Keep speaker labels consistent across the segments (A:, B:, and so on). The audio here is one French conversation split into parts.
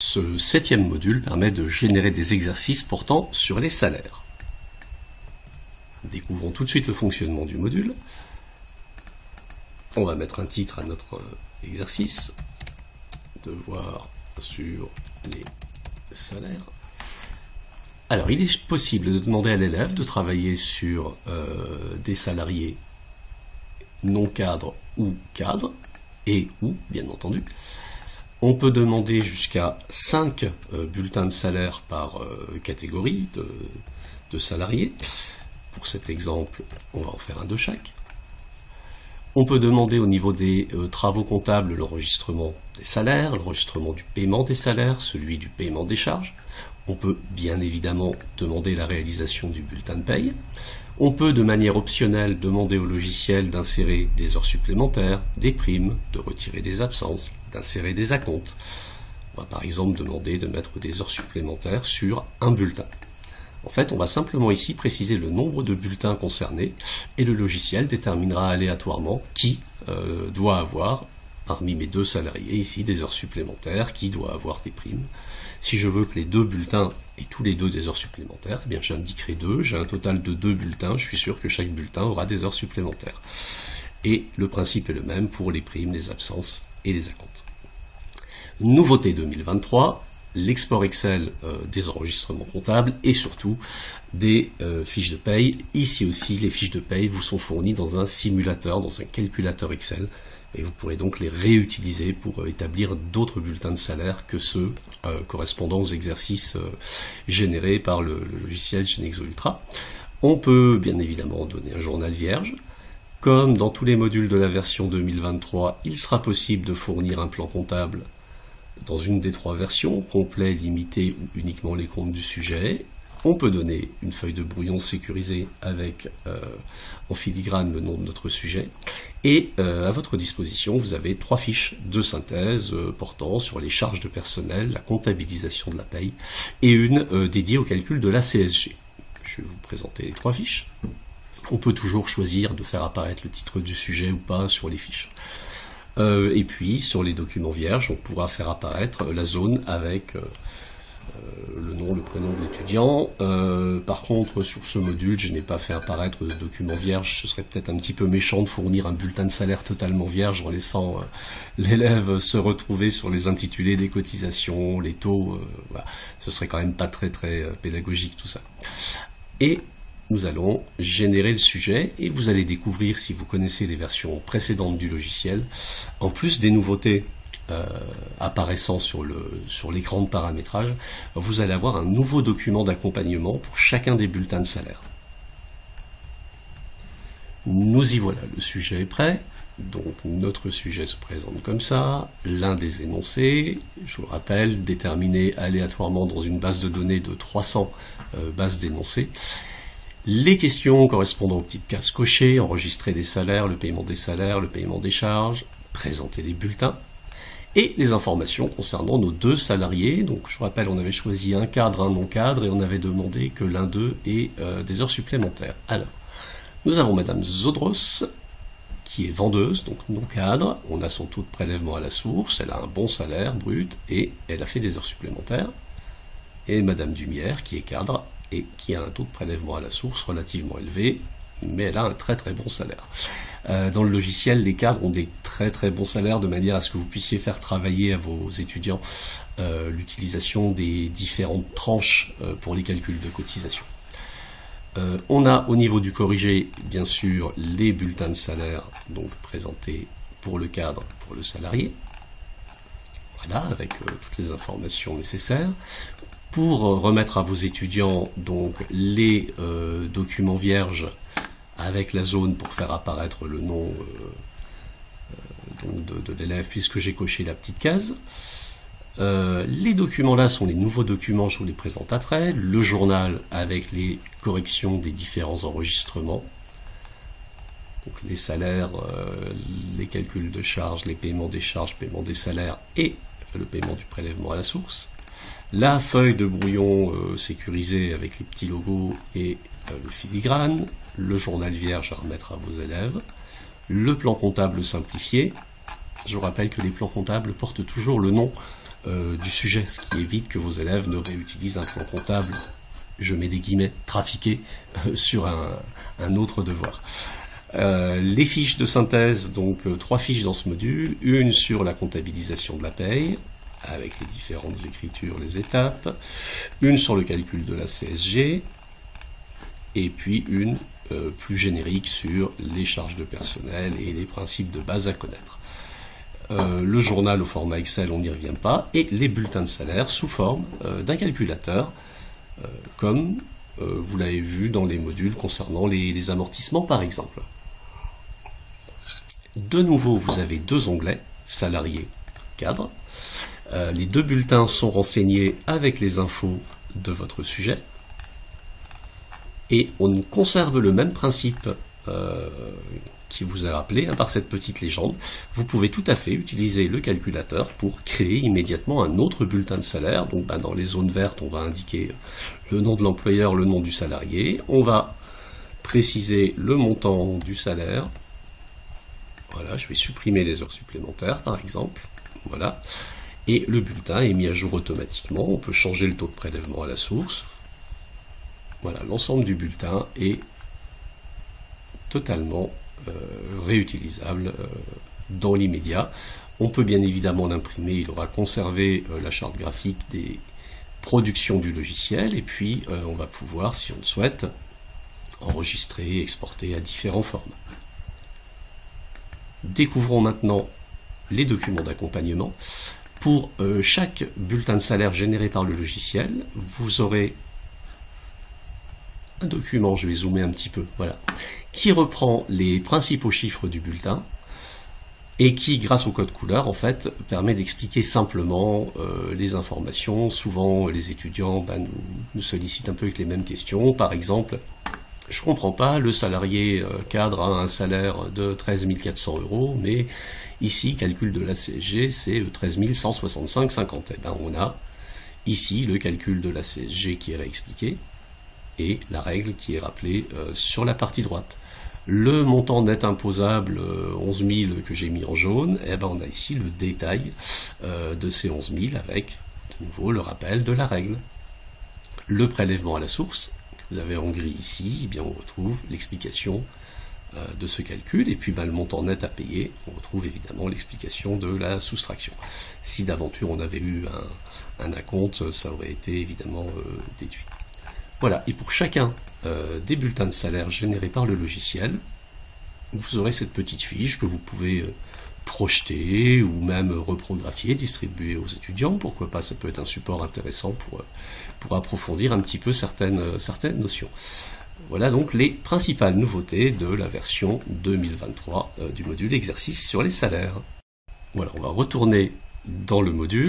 A: Ce 7e module permet de générer des exercices portant sur les salaires. Découvrons tout de suite le fonctionnement du module. On va mettre un titre à notre exercice. Devoir sur les salaires. Alors, il est possible de demander à l'élève de travailler sur des salariés non cadres ou cadres, et ou, bien entendu. On peut demander jusqu'à 5 bulletins de salaire par catégorie de salariés. Pour cet exemple, on va en faire un de chaque. On peut demander au niveau des travaux comptables l'enregistrement des salaires, l'enregistrement du paiement des salaires, celui du paiement des charges. On peut bien évidemment demander la réalisation du bulletin de paye. On peut de manière optionnelle demander au logiciel d'insérer des heures supplémentaires, des primes, de retirer des absences, d'insérer des acomptes. On va par exemple demander de mettre des heures supplémentaires sur un bulletin. En fait, on va simplement ici préciser le nombre de bulletins concernés et le logiciel déterminera aléatoirement qui doit avoir, parmi mes deux salariés ici, des heures supplémentaires, qui doit avoir des primes. Si je veux que les deux bulletins aient tous les deux des heures supplémentaires, eh bien j'indiquerai 2, j'ai un total de 2 bulletins, je suis sûr que chaque bulletin aura des heures supplémentaires. Et le principe est le même pour les primes, les absences et les acomptes. Nouveauté 2023, l'export Excel des enregistrements comptables et surtout des fiches de paye. Ici aussi, les fiches de paye vous sont fournies dans un simulateur, dans un calculateur Excel. Et vous pourrez donc les réutiliser pour établir d'autres bulletins de salaire que ceux correspondant aux exercices générés par le logiciel Genexo Ultra. On peut bien évidemment donner un journal vierge. Comme dans tous les modules de la version 2023, il sera possible de fournir un plan comptable dans une des 3 versions, complet, limité ou uniquement les comptes du sujet. On peut donner une feuille de brouillon sécurisée avec en filigrane le nom de notre sujet. Et à votre disposition, vous avez 3 fiches de synthèse portant sur les charges de personnel, la comptabilisation de la paye et une dédiée au calcul de la CSG. Je vais vous présenter les 3 fiches. On peut toujours choisir de faire apparaître le titre du sujet ou pas sur les fiches. Et puis, sur les documents vierges, on pourra faire apparaître la zone avec le nom, le prénom de l'étudiant. Par contre, sur ce module, je n'ai pas fait apparaître de document vierge. Ce serait peut-être un petit peu méchant de fournir un bulletin de salaire totalement vierge en laissant l'élève se retrouver sur les intitulés des cotisations, les taux. Voilà. Ce serait quand même pas très pédagogique tout ça. Et nous allons générer le sujet et vous allez découvrir, si vous connaissez les versions précédentes du logiciel, en plus des nouveautés apparaissant sur l'écran de paramétrage, vous allez avoir un nouveau document d'accompagnement pour chacun des bulletins de salaire. Nous y voilà, le sujet est prêt. Donc notre sujet se présente comme ça, l'un des énoncés, je vous le rappelle, déterminé aléatoirement dans une base de données de 300 bases d'énoncés. Les questions correspondant aux petites cases cochées, enregistrer des salaires, le paiement des charges, présenter les bulletins, et les informations concernant nos 2 salariés. Donc je vous rappelle, on avait choisi un cadre, un non-cadre, et on avait demandé que l'un d'eux ait des heures supplémentaires. Alors, nous avons Madame Zodros, qui est vendeuse, donc non-cadre, on a son taux de prélèvement à la source, elle a un bon salaire brut, et elle a fait des heures supplémentaires. Et Madame Dumière, qui est cadre, et qui a un taux de prélèvement à la source relativement élevé, mais elle a un très bon salaire. Dans le logiciel, les cadres ont des très bons salaires de manière à ce que vous puissiez faire travailler à vos étudiants l'utilisation des différentes tranches pour les calculs de cotisation. On a au niveau du corrigé, bien sûr, les bulletins de salaire donc présentés pour le cadre, pour le salarié. Voilà, avec toutes les informations nécessaires. Pour remettre à vos étudiants donc les documents vierges avec la zone pour faire apparaître le nom de l'élève puisque j'ai coché la petite case. Les documents là sont les nouveaux documents, je vous les présente après. Le journal avec les corrections des différents enregistrements. Donc les salaires, les calculs de charges, les paiements des charges, paiement des salaires et le paiement du prélèvement à la source. La feuille de brouillon sécurisée avec les petits logos et le filigrane, le journal vierge à remettre à vos élèves, le plan comptable simplifié. Je vous rappelle que les plans comptables portent toujours le nom du sujet, ce qui évite que vos élèves ne réutilisent un plan comptable, je mets des guillemets, trafiqué sur un autre devoir. Les fiches de synthèse, donc 3 fiches dans ce module, une sur la comptabilisation de la paye, avec les différentes écritures, les étapes, une sur le calcul de la CSG, et puis une plus générique sur les charges de personnel et les principes de base à connaître. Le journal au format Excel, on n'y revient pas, et les bulletins de salaire sous forme d'un calculateur, comme vous l'avez vu dans les modules concernant les amortissements par exemple. De nouveau, vous avez 2 onglets, salarié, cadre. Les 2 bulletins sont renseignés avec les infos de votre sujet. Et on conserve le même principe qui vous est rappelé par cette petite légende. Vous pouvez tout à fait utiliser le calculateur pour créer immédiatement un autre bulletin de salaire. Donc dans les zones vertes, on va indiquer le nom de l'employeur, le nom du salarié. On va préciser le montant du salaire. Voilà, je vais supprimer les heures supplémentaires par exemple. Voilà. Et le bulletin est mis à jour automatiquement. On peut changer le taux de prélèvement à la source. Voilà, l'ensemble du bulletin est totalement réutilisable dans l'immédiat. On peut bien évidemment l'imprimer, il aura conservé la charte graphique des productions du logiciel, et puis on va pouvoir, si on le souhaite, enregistrer, exporter à différents formats. Découvrons maintenant les documents d'accompagnement. Pour chaque bulletin de salaire généré par le logiciel, vous aurez un document, je vais zoomer un petit peu, voilà, qui reprend les principaux chiffres du bulletin et qui, grâce au code couleur, en fait, permet d'expliquer simplement les informations. Souvent, les étudiants nous sollicitent un peu avec les mêmes questions. Par exemple, je comprends pas, le salarié cadre a un salaire de 13 400 €, mais ici, calcul de la CSG, c'est 13 165,50 €. Eh ben, on a ici le calcul de la CSG qui est réexpliqué, et la règle qui est rappelée sur la partie droite. Le montant net imposable 11 000 que j'ai mis en jaune, eh ben on a ici le détail de ces 11 000 avec de nouveau le rappel de la règle. Le prélèvement à la source que vous avez en gris ici, eh bien on retrouve l'explication de ce calcul, et puis le montant net à payer, on retrouve évidemment l'explication de la soustraction. Si d'aventure on avait eu un acompte, ça aurait été évidemment déduit. Voilà, et pour chacun des bulletins de salaire générés par le logiciel, vous aurez cette petite fiche que vous pouvez projeter ou même reprographier, distribuer aux étudiants. Pourquoi pas, ça peut être un support intéressant pour approfondir un petit peu certaines notions. Voilà donc les principales nouveautés de la version 2023 du module exercice sur les salaires. Voilà, on va retourner dans le module,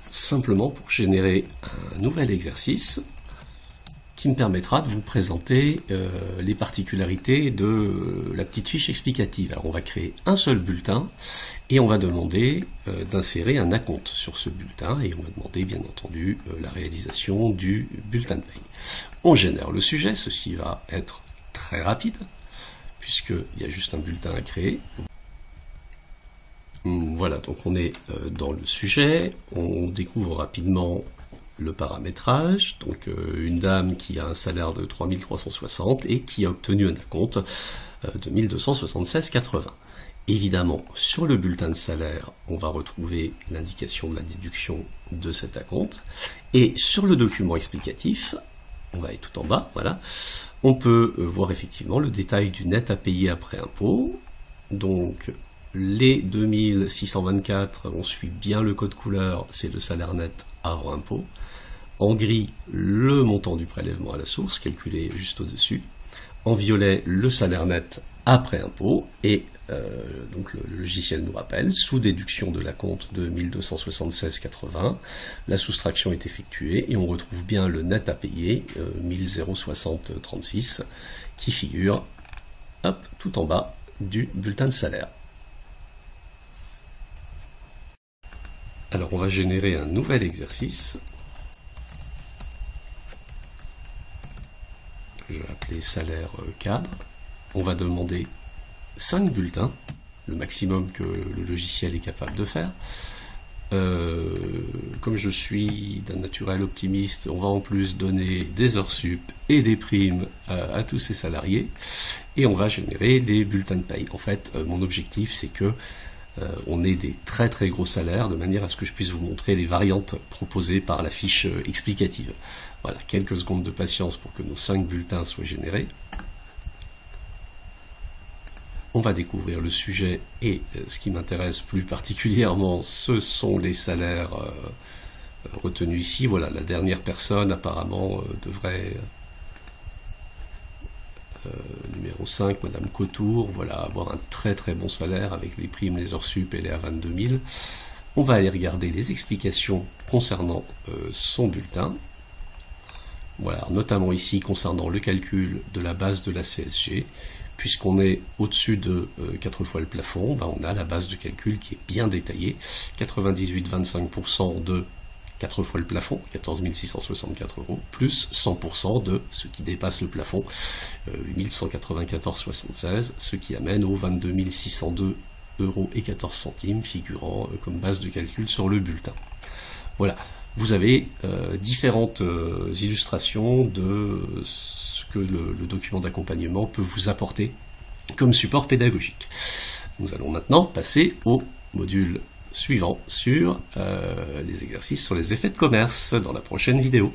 A: simplement pour générer un nouvel exercice qui me permettra de vous présenter les particularités de la petite fiche explicative. Alors on va créer un seul bulletin et on va demander d'insérer un acompte sur ce bulletin, et on va demander bien entendu la réalisation du bulletin de paye. On génère le sujet, ceci va être très rapide puisqu'il y a juste un bulletin à créer. Voilà, donc on est dans le sujet, on découvre rapidement le paramétrage, donc une dame qui a un salaire de 3 360 et qui a obtenu un acompte de 1276,80. Évidemment, sur le bulletin de salaire, on va retrouver l'indication de la déduction de cet acompte, et sur le document explicatif, on va être tout en bas, voilà, on peut voir effectivement le détail du net à payer après impôt. Donc les 2624, on suit bien le code couleur, c'est le salaire net avant impôt. En gris, le montant du prélèvement à la source, calculé juste au-dessus. En violet, le salaire net après impôt. Et donc le logiciel nous rappelle, sous déduction de l'acompte de 1276,80, la soustraction est effectuée et on retrouve bien le net à payer, 1060,36, qui figure tout en bas du bulletin de salaire. Alors on va générer un nouvel exercice. Je vais appeler salaire cadre. On va demander 5 bulletins le maximum que le logiciel est capable de faire. Comme je suis d'un naturel optimiste, on va en plus donner des heures sup et des primes à tous ces salariés, et on va générer les bulletins de paye. En fait, mon objectif, c'est que on ait des très très gros salaires, de manière à ce que je puisse vous montrer les variantes proposées par la fiche explicative. Voilà, quelques secondes de patience pour que nos 5 bulletins soient générés. On va découvrir le sujet, et ce qui m'intéresse plus particulièrement, ce sont les salaires retenus ici. Voilà, la dernière personne apparemment devrait, numéro 5, Madame Cotour, voilà, avoir un très très bon salaire avec les primes, les heures sup, elle est à 22 000. On va aller regarder les explications concernant son bulletin. Voilà, notamment ici concernant le calcul de la base de la CSG. Puisqu'on est au-dessus de 4 fois le plafond, ben on a la base de calcul qui est bien détaillée. 98,25% de 4 fois le plafond, 14 664 €, plus 100% de ce qui dépasse le plafond, 8194,76 €, ce qui amène aux 22 602 € et 14 centimes, figurant comme base de calcul sur le bulletin. Voilà, vous avez différentes illustrations de ce que le document d'accompagnement peut vous apporter comme support pédagogique. Nous allons maintenant passer au module suivant sur les exercices sur les effets de commerce dans la prochaine vidéo.